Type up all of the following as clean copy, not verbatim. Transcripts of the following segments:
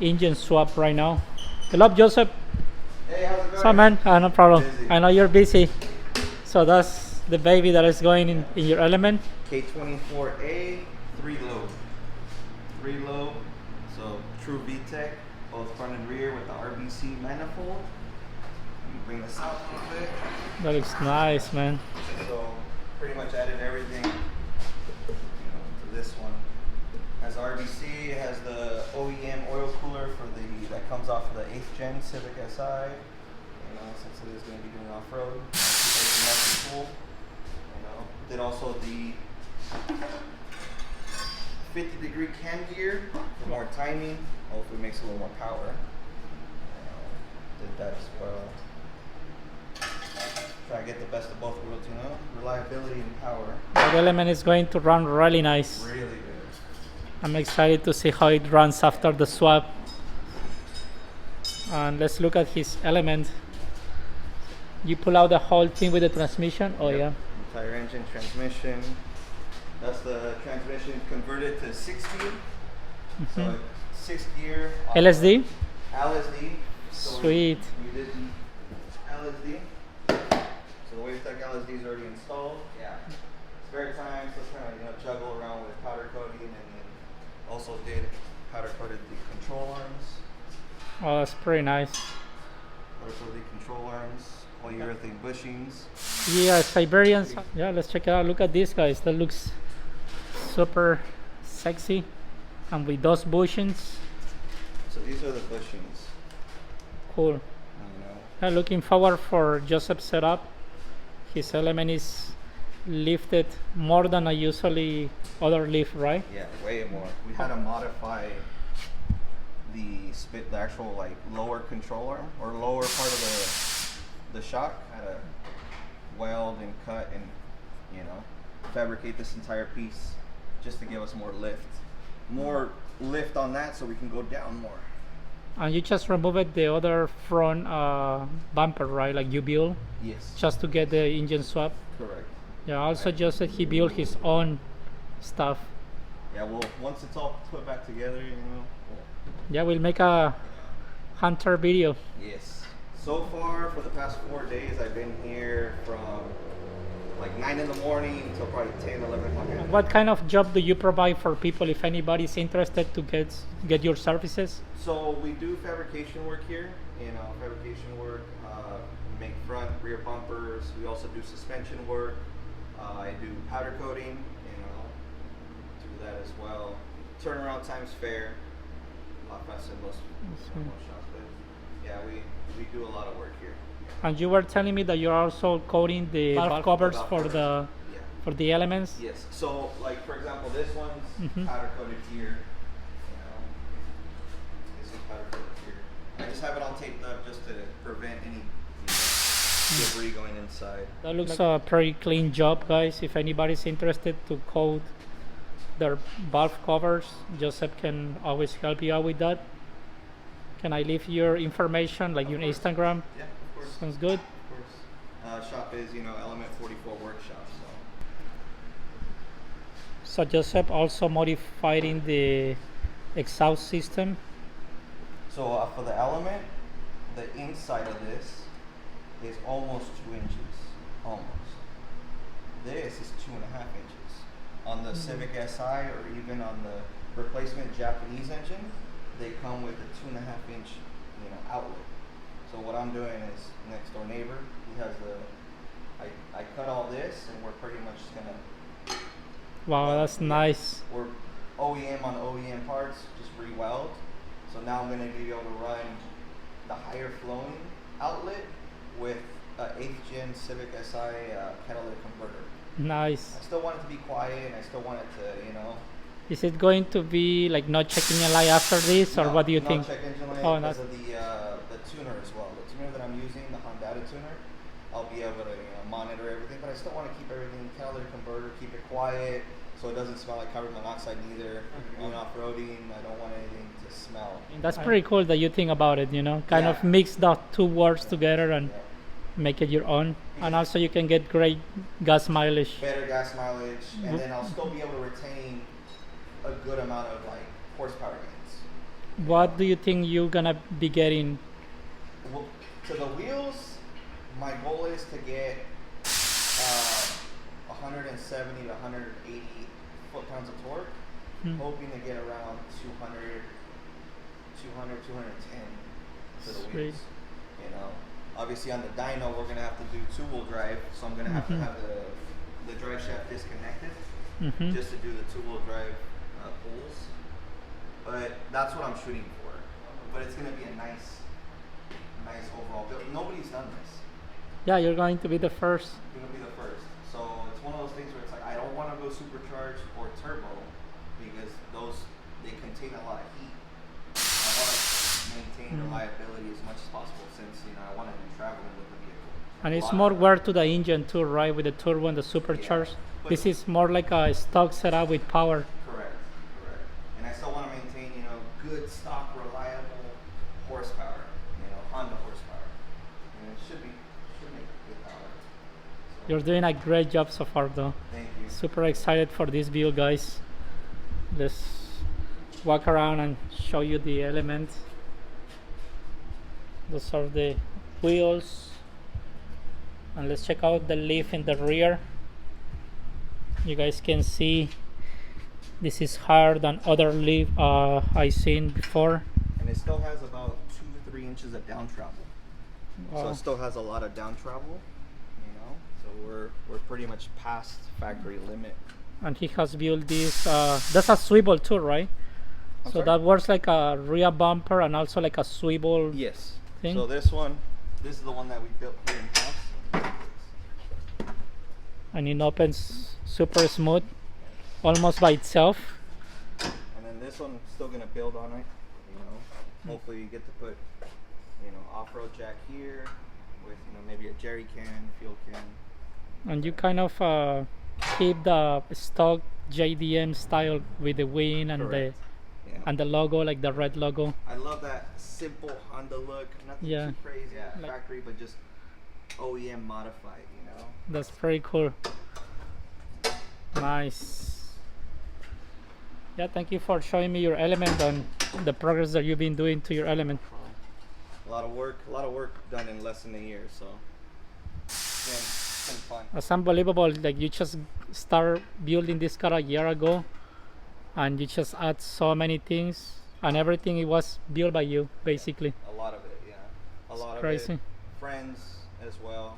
engine swap right now. Hello, Joseph. Hey, how's it going? What's up, man? No problem. Busy. I know you're busy. So that's the baby that is going in your element. K24A, 3 low. 3 low, so true VTEC, both front and rear with the RBC manifold. Let me bring this out real quick. That looks nice, man. So pretty much added everything to this one. Has RBC, it has the OEM oil cooler for that comes off of the 8th gen Civic Si. Since it is going to be doing off-road, it's nice and cool. Then also the 50-degree cam gear for more timing. Hopefully makes a little more power. Did that as well. Try to get the best of both worlds, reliability and power. The element is going to run really nice. Really good. I'm excited to see how it runs after the swap. And let's look at his element. You pull out the whole thing with the transmission? Oh, Yep. yeah. Entire engine, transmission. That's the transmission converted to 6 gear. So 6 gear. LSD? LSD. So Sweet. We did LSD. So the WaveTech LSD is already installed. Yeah. Spare time, so kind of juggle around with powder coating, and then also did powder coated the control arms. Oh, that's pretty nice. Powder coated the control arms. Polyurethane bushings. Yeah, Siberians. Yeah, let's check it out. Look at these guys. That looks super sexy. And with those bushings. So these are the bushings. Cool. Yeah, looking forward for Joseph's setup. His element is lifted more than I usually other lift, right? Yeah, way more. We had to modify the actual lower controller or lower part of the shock. Had to weld and cut and fabricate this entire piece just to give us more lift on that, so we can go down more. And you just removed the other front bumper, right? Like you built? Yes. Just to get the engine swap? Correct. Yeah, also just that he built his own stuff. Yeah, well, once it's all put back together, Yeah, we'll make a hunter video. Yes. So far, for the past 4 days, I've been here from 9 in the morning until probably 10, 11 o'clock at night. What kind of job do you provide for people if anybody's interested to get your services? So we do fabrication work here. Fabrication work. We make front, rear bumpers. We also do suspension work. I do powder coating. Do that as well. Turnaround time's fair. A lot faster than most shops, but yeah, we do a lot of work here. And you were telling me that you're also coating the valve covers for the elements? Yes. So, for example, this one's powder coated here. This is powder coated here. I just have it all taped up just to prevent any debris going inside. That looks a pretty clean job, guys. If anybody's interested to coat their valve covers, Joseph can always help you out with that. Can I leave your information, like your Instagram? Yeah, of course. Sounds good. Of course. Shop is, Element 44 Workshop. So Joseph also modifying the exhaust system. So for the Element, the inside of this is almost 2 inches. Almost. This is 2.5 inches. On the Civic Si or even on the replacement Japanese engine, they come with a 2.5 inch, outlet. So what I'm doing is next door neighbor, he has I cut all this, and we're pretty much just gonna. Wow, that's nice. We're OEM on OEM parts, just re-weld. So now I'm gonna be able to run the higher flowing outlet with an 8th gen Civic Si catalytic converter. Nice. I still want it to be quiet, and I still want it to, Is it going to be like not checking a light after this, or what do you think? Not check engine light because of the tuner as well. The tuner that I'm using, the Honda tuner, I'll be able to monitor everything, but I still want to keep everything catalytic converter, keep it quiet, so it doesn't smell like carbon monoxide neither. Going off-roading, I don't want anything to smell. That's pretty cool that you think about it, kind of mix the two words together and make it your own. And also you can get great gas mileage. Better gas mileage, and then I'll still be able to retain a good amount of horsepower gains. What do you think you're gonna be getting? Well, to the wheels, my goal is to get 170 to 180 foot-pounds of torque. Hoping to get around 200, 210 to the Sweet. wheels. You know, obviously on the dyno we're gonna have to do two-wheel drive, so I'm gonna have to have the drive shaft disconnected just to do the two-wheel drive pulls. But that's what I'm shooting for. But it's gonna be a nice overall build. Nobody's done this. Yeah, you're going to be the first. It's gonna be the first. So it's one of those things where it's like I don't want to go supercharged or turbo because they contain a lot of heat. I want to maintain reliability as much as possible since I want to be traveling with the vehicle. And it's more wear to the engine too, right? With the turbo and the supercharged. But This is more like a stock setup with power. Correct. And I still want to maintain, good stock, reliable horsepower. Honda horsepower. And it should make good power. So, You're doing a great job so far, though. thank you. Super excited for this build, guys. Let's walk around and show you the elements. Those are the wheels. And let's check out the leaf in the rear. You guys can see this is higher than other leaf I seen before. And it still has about 2 to 3 inches of down travel. So Wow. it still has a lot of down travel, So we're pretty much past factory limit. And he has built this. That's a swivel too, right? I'm So sorry? that works like a rear bumper and also like a swivel Yes. thing. So this is the one that we built here in house. And it opens super smooth, almost by itself. And then this one still gonna build on it. Hopefully you get to put off-road jack here with maybe a jerry can, fuel can. And you kind of keep the stock JDM style with the wing and Correct. the logo, like the red logo. I love that simple Honda look. Nothing Yeah. too crazy Like- factory, but just OEM modified. That's pretty cool. Nice. Yeah, thank you for showing me your element and the progress that you've been doing to your element. A lot of work done in less than a year. So it's been fun. That's unbelievable. Like you just start building this car a year ago, and you just add so many things, and everything it was built by you, basically. A lot of it, yeah. A lot of Crazy. it. Friends as well.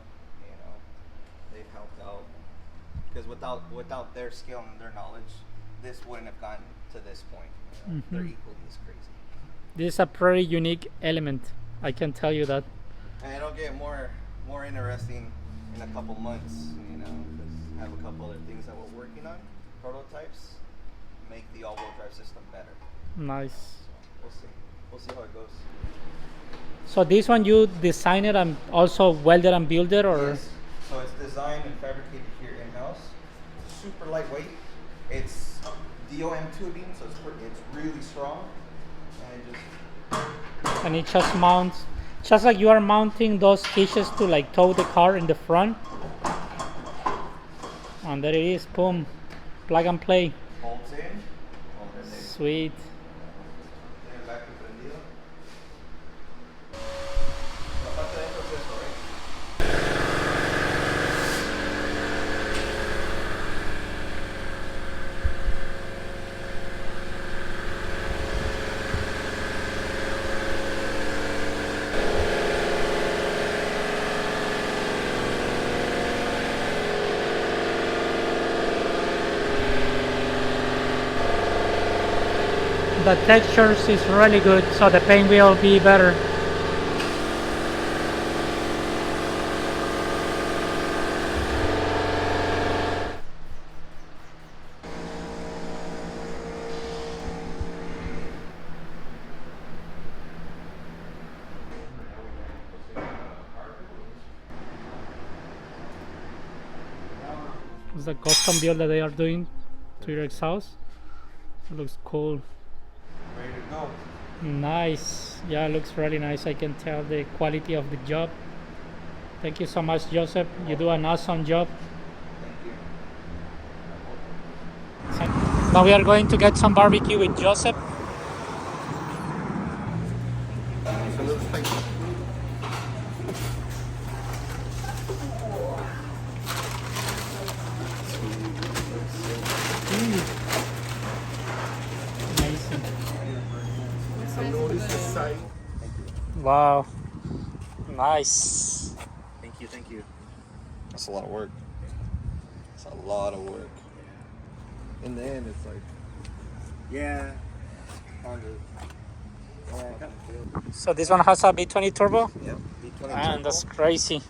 They've helped out because without their skill and their knowledge, this wouldn't have gotten to this point. They're equally as crazy. This is a pretty unique element. I can tell you that. And it'll get more interesting in a couple months, because I have a couple other things that we're working on, prototypes, make the all-wheel drive system better. Nice. So we'll see how it goes. So this one you designed it and also welded and built it, or? Yes. So it's designed and fabricated here in-house. Super lightweight. It's DOM tubing, so it's really strong. And it just And it just mounts, just like you are mounting those hitches to like tow the car in the front. And there it is, boom, plug and play. bolts in. Sweet. Back to prendido. La parte de adentro es esto, ¿eh? The textures is really good, so the paint will be better. It's the custom build that they are doing to your exhaust. It looks cool. Ready to go. Nice. Yeah, it looks really nice. I can tell the quality of the job. Thank you so much, Joseph. You do an awesome job. Thank you. Now we are going to get some barbecue with Joseph. Wow. Nice. Thank you, thank you. That's a lot of work. It's a lot of work. In the end, it's like, yeah, kind of. Yeah, kind of feel. So this one has a V20 turbo? Yeah, V20 Man, turbo. that's crazy.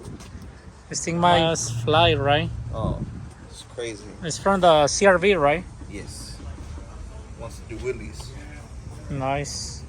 This thing might fly, right? Oh, it's crazy. It's from the CRV, right? Yes. Wants to do wheelies. Nice.